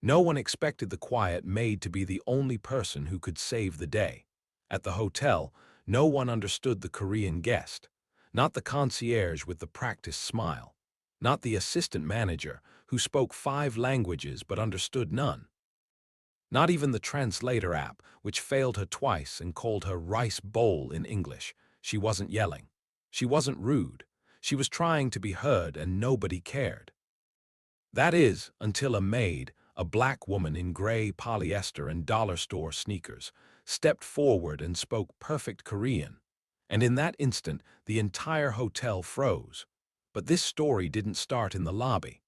No one expected the quiet maid to be the only person who could save the day. At the hotel, no one understood the Korean guest. Not the concierge with the practiced smile. Not the assistant manager, who spoke 5 languages but understood none. Not even the translator app, which failed her twice and called her rice bowl in English. She wasn't yelling. She wasn't rude. She was trying to be heard and nobody cared. That is, until a maid, a black woman in gray polyester and dollar store sneakers, stepped forward and spoke perfect Korean. And in that instant, the entire hotel froze. But this story didn't start in the lobby.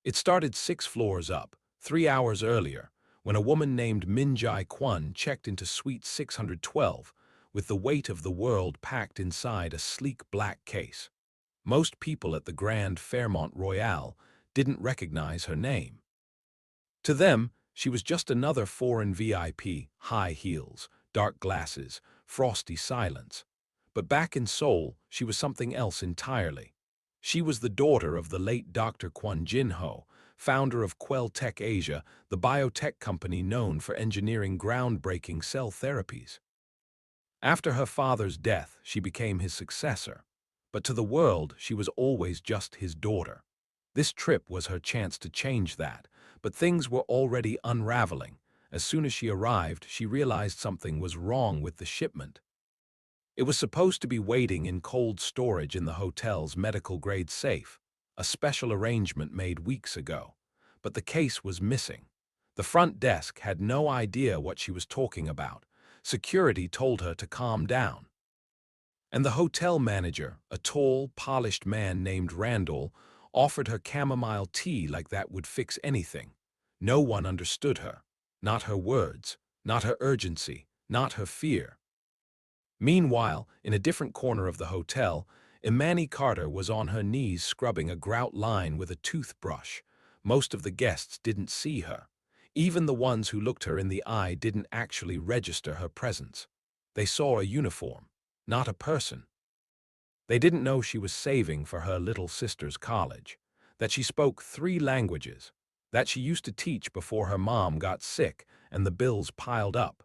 It started 6 floors up, 3 hours earlier, when a woman named Min Jae-kwon checked into Suite 612, with the weight of the world packed inside a sleek black case. Most people at the Grand Fairmont Royale didn't recognize her name. To them, she was just another foreign VIP, high heels, dark glasses, frosty silence. But back in Seoul, she was something else entirely. She was the daughter of the late Dr. Kwon Jin-ho, founder of Quell Tech Asia, the biotech company known for engineering groundbreaking cell therapies. After her father's death, she became his successor. But to the world, she was always just his daughter. This trip was her chance to change that, but things were already unraveling. As soon as she arrived, she realized something was wrong with the shipment. It was supposed to be waiting in cold storage in the hotel's medical-grade safe, a special arrangement made weeks ago. But the case was missing. The front desk had no idea what she was talking about. Security told her to calm down. And the hotel manager, a tall, polished man named Randall, offered her chamomile tea like that would fix anything. No one understood her. Not her words, not her urgency, not her fear. Meanwhile, in a different corner of the hotel, Imani Carter was on her knees scrubbing a grout line with a toothbrush. Most of the guests didn't see her. Even the ones who looked her in the eye didn't actually register her presence. They saw a uniform, not a person. They didn't know she was saving for her little sister's college, that she spoke 3 languages, that she used to teach before her mom got sick and the bills piled up.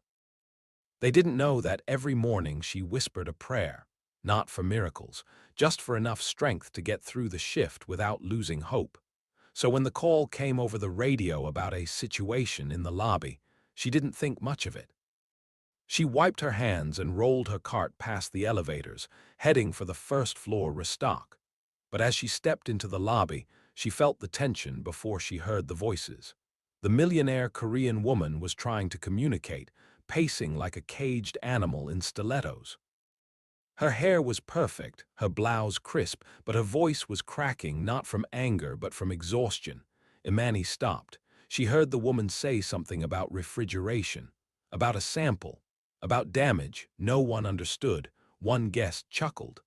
They didn't know that every morning she whispered a prayer, not for miracles, just for enough strength to get through the shift without losing hope. So when the call came over the radio about a situation in the lobby, she didn't think much of it. She wiped her hands and rolled her cart past the elevators, heading for the first-floor restock. But as she stepped into the lobby, she felt the tension before she heard the voices. The millionaire Korean woman was trying to communicate, pacing like a caged animal in stilettos. Her hair was perfect, her blouse crisp, but her voice was cracking not from anger but from exhaustion. Imani stopped. She heard the woman say something about refrigeration, about a sample, about damage no one understood. One guest chuckled.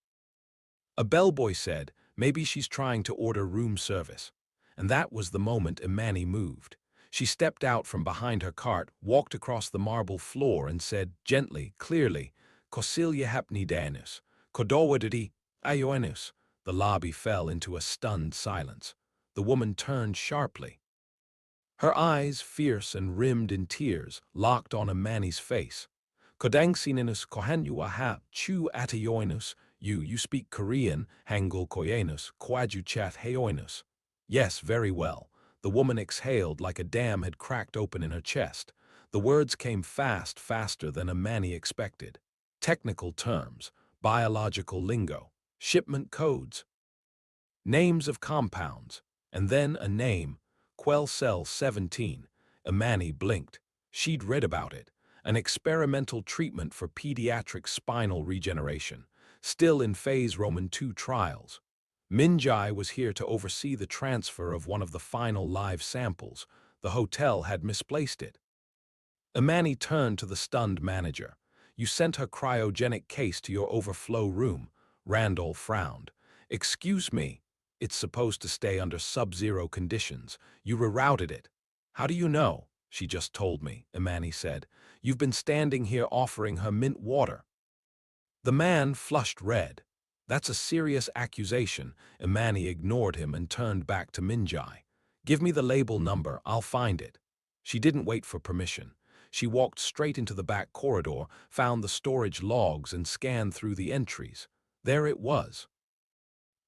A bellboy said, "Maybe she's trying to order room service." And that was the moment Imani moved. She stepped out from behind her cart, walked across the marble floor and said, gently, clearly, "Kosilya hapni danus, kodowadidi ayoenus." The lobby fell into a stunned silence. The woman turned sharply. Her eyes, fierce and rimmed in tears, locked on Imani's face. Kodangsinenus kohanyua ha chu atayoenus. You speak Korean, Hangul koyenus, kwaju chat heoenus. Yes, very well. The woman exhaled like a dam had cracked open in her chest. The words came fast, faster than Imani expected. Technical terms, biological lingo, shipment codes, names of compounds, and then a name, Quell Cell 17. Imani blinked. She'd read about it. An experimental treatment for pediatric spinal regeneration, still in phase Roman II trials. Min Jae was here to oversee the transfer of one of the final live samples. The hotel had misplaced it. Imani turned to the stunned manager. "You sent her cryogenic case to your overflow room." Randall frowned. "Excuse me. It's supposed to stay under sub-zero conditions. You rerouted it." "How do you know?" "She just told me," Imani said. "You've been standing here offering her mint water." The man flushed red. "That's a serious accusation." Imani ignored him and turned back to Min Jae. Give me the label number, I'll find it. She didn't wait for permission. She walked straight into the back corridor, found the storage logs and scanned through the entries. There it was.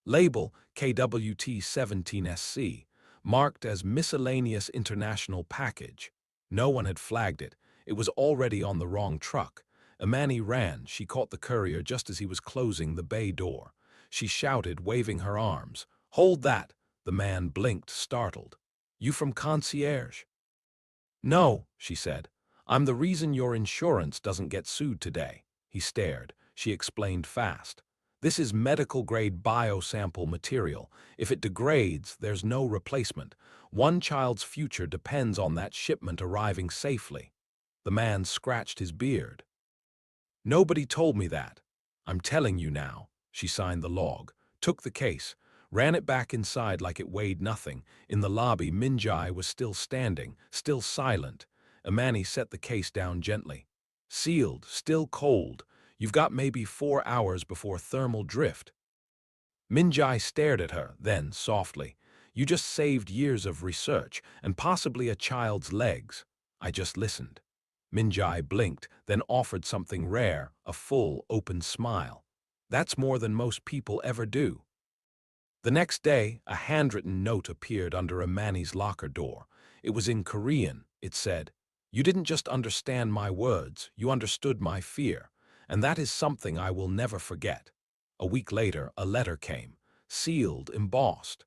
Label KWT17SC, marked as Miscellaneous International Package. No one had flagged it. It was already on the wrong truck. Imani ran. She caught the courier just as he was closing the bay door. She shouted, waving her arms. "Hold that!" The man blinked, startled. "You from concierge?" "No," she said. "I'm the reason your insurance doesn't get sued today." He stared. She explained fast. "This is medical-grade biosample material. If it degrades, there's no replacement. One child's future depends on that shipment arriving safely." The man scratched his beard. "Nobody told me that. I'm telling you now." She signed the log, took the case, ran it back inside like it weighed nothing. In the lobby, Minjai was still standing, still silent. Imani set the case down gently. "Sealed, still cold. You've got maybe 4 hours before thermal drift." Minjai stared at her, then, softly, "You just saved years of research, and possibly a child's legs." I just listened. Minjai blinked, then offered something rare, a full, open smile. "That's more than most people ever do." The next day, a handwritten note appeared under Imani's locker door. It was in Korean. It said, "You didn't just understand my words, you understood my fear, and that is something I will never forget." A week later, a letter came, sealed, embossed.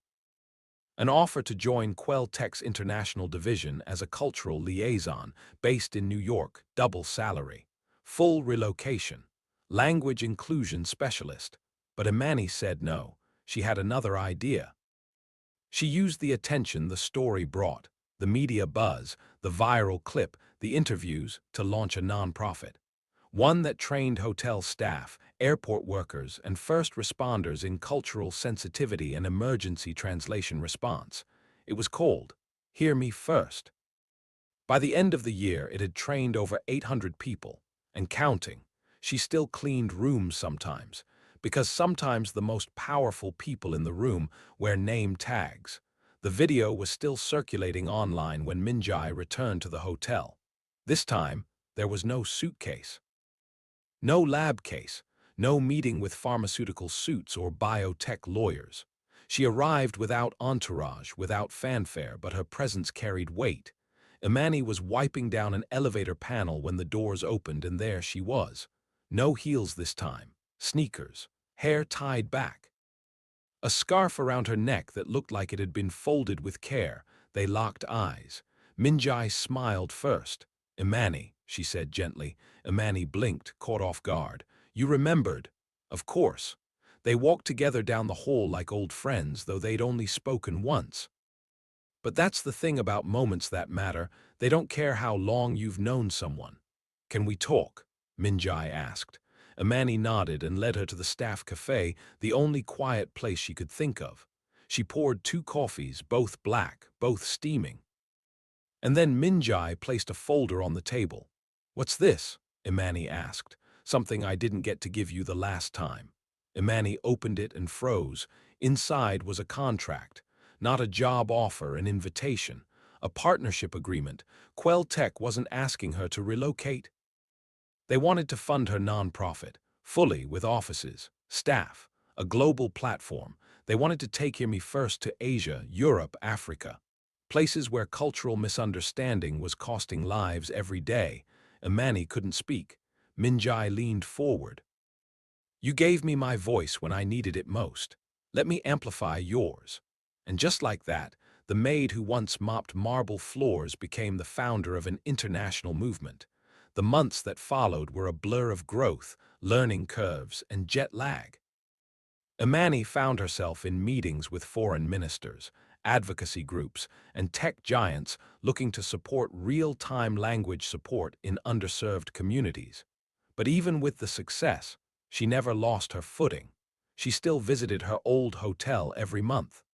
An offer to join Tech's international division as a cultural liaison based in New York, double salary, full relocation, language inclusion specialist. But Imani said no. She had another idea. She used the attention the story brought, the media buzz, the viral clip, the interviews, to launch a nonprofit. One that trained hotel staff, airport workers, and first responders in cultural sensitivity and emergency translation response. It was called Hear Me First. By the end of the year, it had trained over 800 people, and counting. She still cleaned rooms sometimes, because sometimes the most powerful people in the room wear name tags. The video was still circulating online when Minjai returned to the hotel. This time, there was no suitcase. No lab case, no meeting with pharmaceutical suits or biotech lawyers. She arrived without entourage, without fanfare, but her presence carried weight. Imani was wiping down an elevator panel when the doors opened, and there she was. No heels this time, sneakers, hair tied back. A scarf around her neck that looked like it had been folded with care. They locked eyes. Minjai smiled first. "Imani," she said gently. Imani blinked, caught off guard. "You remembered?" "Of course." They walked together down the hall like old friends, though they'd only spoken once. But that's the thing about moments that matter. They don't care how long you've known someone. "Can we talk?" Minjai asked. Imani nodded and led her to the staff cafe, the only quiet place she could think of. She poured 2 coffees, both black, both steaming. And then Minjai placed a folder on the table. "What's this?" Imani asked. "Something I didn't get to give you the last time." Imani opened it and froze. Inside was a contract. Not a job offer, an invitation. A partnership agreement. Tech wasn't asking her to relocate. They wanted to fund her nonprofit, fully, with offices, staff, a global platform. They wanted to take Hear Me First to Asia, Europe, Africa. Places where cultural misunderstanding was costing lives every day. Imani couldn't speak. Minjai leaned forward. "You gave me my voice when I needed it most. Let me amplify yours." And just like that, the maid who once mopped marble floors became the founder of an international movement. The months that followed were a blur of growth, learning curves, and jet lag. Imani found herself in meetings with foreign ministers, advocacy groups, and tech giants looking to support real-time language support in underserved communities. But even with the success, she never lost her footing. She still visited her old hotel every month.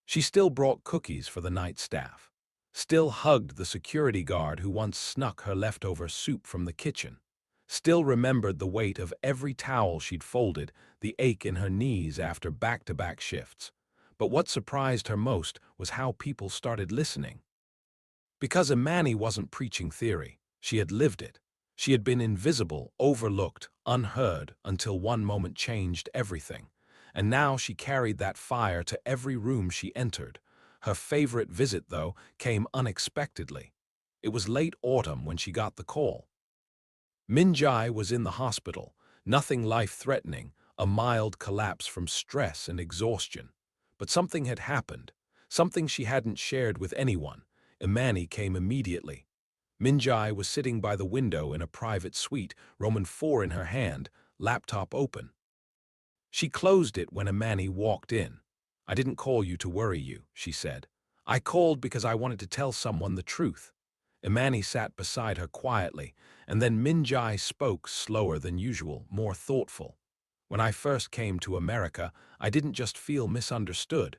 She still brought cookies for the night staff, still hugged the security guard who once snuck her leftover soup from the kitchen, still remembered the weight of every towel she'd folded, the ache in her knees after back-to-back shifts. But what surprised her most was how people started listening. Because Imani wasn't preaching theory, she had lived it. She had been invisible, overlooked, unheard, until one moment changed everything. And now she carried that fire to every room she entered. Her favorite visit, though, came unexpectedly. It was late autumn when she got the call. Minjai was in the hospital, nothing life-threatening, a mild collapse from stress and exhaustion. But something had happened, something she hadn't shared with anyone. Imani came immediately. Minjai was sitting by the window in a private suite, Roman 4 in her hand, laptop open. She closed it when Imani walked in. "I didn't call you to worry you," she said. "I called because I wanted to tell someone the truth." Imani sat beside her quietly, and then Minjai spoke slower than usual, more thoughtful. "When I first came to America, I didn't just feel misunderstood.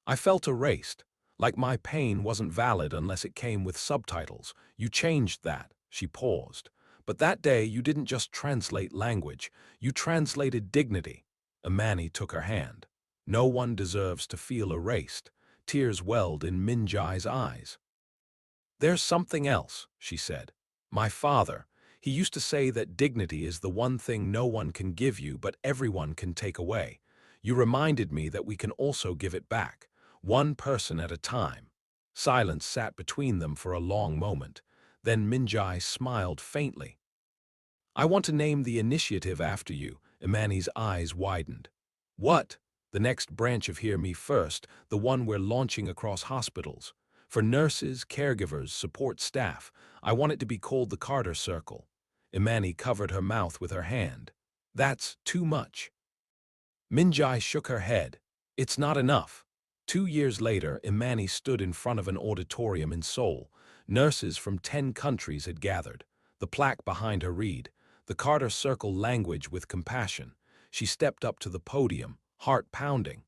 I felt erased, like my pain wasn't valid unless it came with subtitles. You changed that." She paused. "But that day you didn't just translate language, you translated dignity." Imani took her hand. "No one deserves to feel erased." Tears welled in Minjai's eyes. "There's something else," she said. "My father, he used to say that dignity is the one thing no one can give you but everyone can take away. You reminded me that we can also give it back, one person at a time." Silence sat between them for a long moment. Then Minjai smiled faintly. "I want to name the initiative after you." Imani's eyes widened. "What?" "The next branch of Hear Me First, the one we're launching across hospitals. For nurses, caregivers, support staff, I want it to be called the Carter Circle." Imani covered her mouth with her hand. "That's too much." Minjai shook her head. "It's not enough." 2 years later, Imani stood in front of an auditorium in Seoul. Nurses from 10 countries had gathered. The plaque behind her read, "The Carter Circle Language with Compassion." She stepped up to the podium, heart pounding.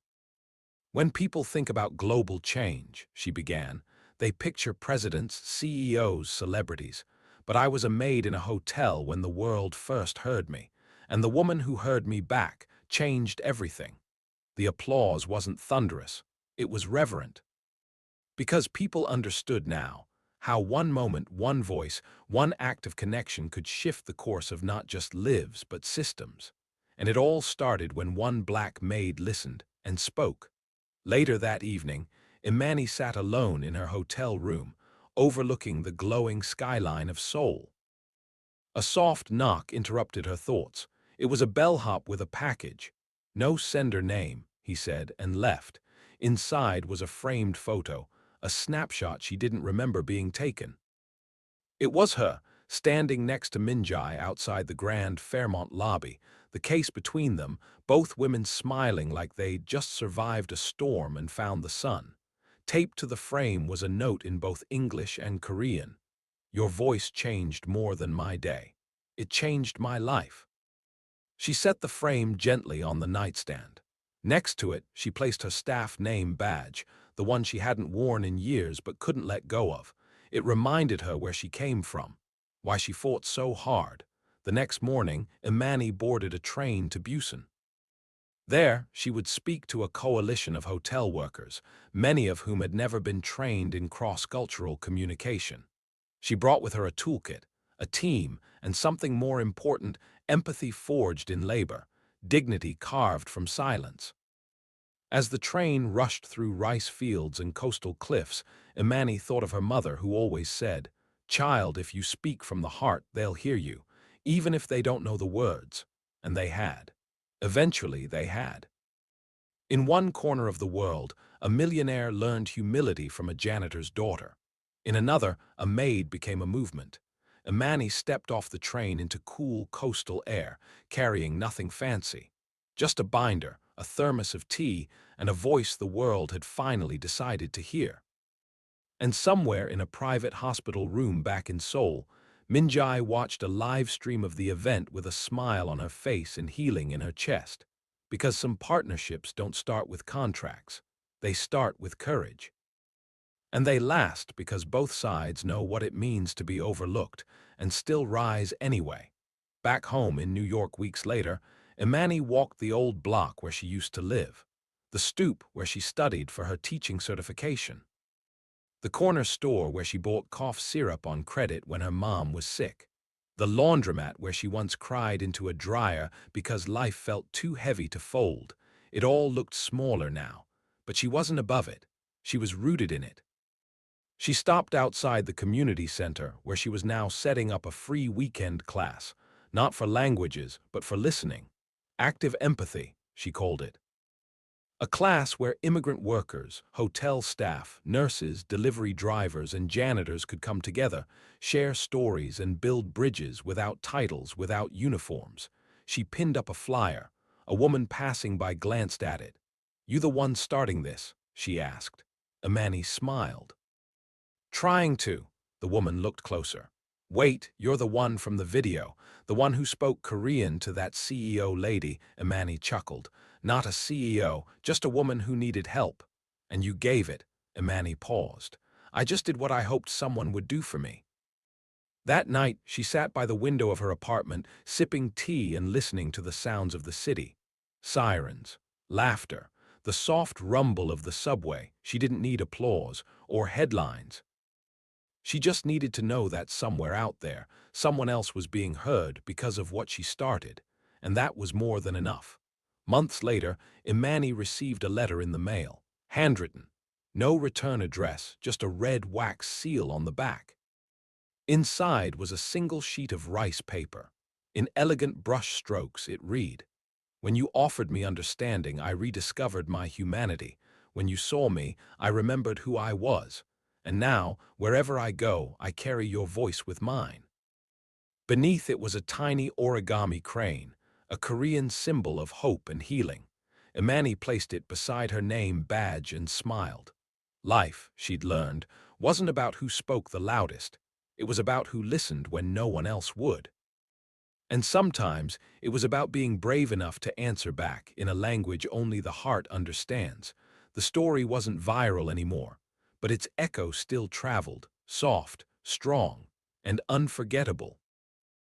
"When people think about global change," she began, "they picture presidents, CEOs, celebrities. But I was a maid in a hotel when the world first heard me, and the woman who heard me back changed everything." The applause wasn't thunderous, it was reverent. Because people understood now how one moment, one voice, one act of connection could shift the course of not just lives but systems. And it all started when one black maid listened and spoke. Later that evening, Imani sat alone in her hotel room, overlooking the glowing skyline of Seoul. A soft knock interrupted her thoughts. It was a bellhop with a package. "No sender name," he said, and left. Inside was a framed photo, a snapshot she didn't remember being taken. It was her, standing next to Minjai outside the grand Fairmont lobby, the case between them, both women smiling like they'd just survived a storm and found the sun. Taped to the frame was a note in both English and Korean. "Your voice changed more than my day. It changed my life." She set the frame gently on the nightstand. Next to it, she placed her staff name badge, the one she hadn't worn in years but couldn't let go of. It reminded her where she came from, why she fought so hard. The next morning, Imani boarded a train to Busan. There, she would speak to a coalition of hotel workers, many of whom had never been trained in cross-cultural communication. She brought with her a toolkit, a team, and something more important, empathy forged in labor, dignity carved from silence. As the train rushed through rice fields and coastal cliffs, Imani thought of her mother who always said, "Child, if you speak from the heart, they'll hear you, even if they don't know the words." And they had. Eventually, they had. In one corner of the world, a millionaire learned humility from a janitor's daughter. In another, a maid became a movement. Imani stepped off the train into cool coastal air, carrying nothing fancy. Just a binder, a thermos of tea, and a voice the world had finally decided to hear. And somewhere in a private hospital room back in Seoul, Minjai watched a live stream of the event with a smile on her face and healing in her chest. Because some partnerships don't start with contracts, they start with courage. And they last because both sides know what it means to be overlooked and still rise anyway. Back home in New York weeks later, Imani walked the old block where she used to live. the stoop where she studied for her teaching certification, the corner store where she bought cough syrup on credit when her mom was sick, the laundromat where she once cried into a dryer because life felt too heavy to fold. It all looked smaller now, but she wasn't above it. She was rooted in it. She stopped outside the community center where she was now setting up a free weekend class, not for languages, but for listening. Active empathy, she called it. A class where immigrant workers, hotel staff, nurses, delivery drivers, and janitors could come together, share stories, and build bridges without titles, without uniforms. She pinned up a flyer. A woman passing by glanced at it. "You the one starting this?" she asked. Imani smiled. "Trying to." The woman looked closer. "Wait, you're the one from the video, the one who spoke Korean to that CEO lady," Imani chuckled. "Not a CEO, just a woman who needed help. And you gave it." Imani paused. "I just did what I hoped someone would do for me." That night, she sat by the window of her apartment, sipping tea and listening to the sounds of the city. Sirens, laughter, the soft rumble of the subway. She didn't need applause or headlines. She just needed to know that somewhere out there, someone else was being heard because of what she started, and that was more than enough. Months later, Imani received a letter in the mail, handwritten. No return address, just a red wax seal on the back. Inside was a single sheet of rice paper. In elegant brush strokes, it read, "When you offered me understanding, I rediscovered my humanity. When you saw me, I remembered who I was. And now, wherever I go, I carry your voice with mine." Beneath it was a tiny origami crane, a Korean symbol of hope and healing. Imani placed it beside her name badge and smiled. Life, she'd learned, wasn't about who spoke the loudest. It was about who listened when no one else would. And sometimes it was about being brave enough to answer back in a language only the heart understands. The story wasn't viral anymore, but its echo still traveled, soft, strong, and unforgettable.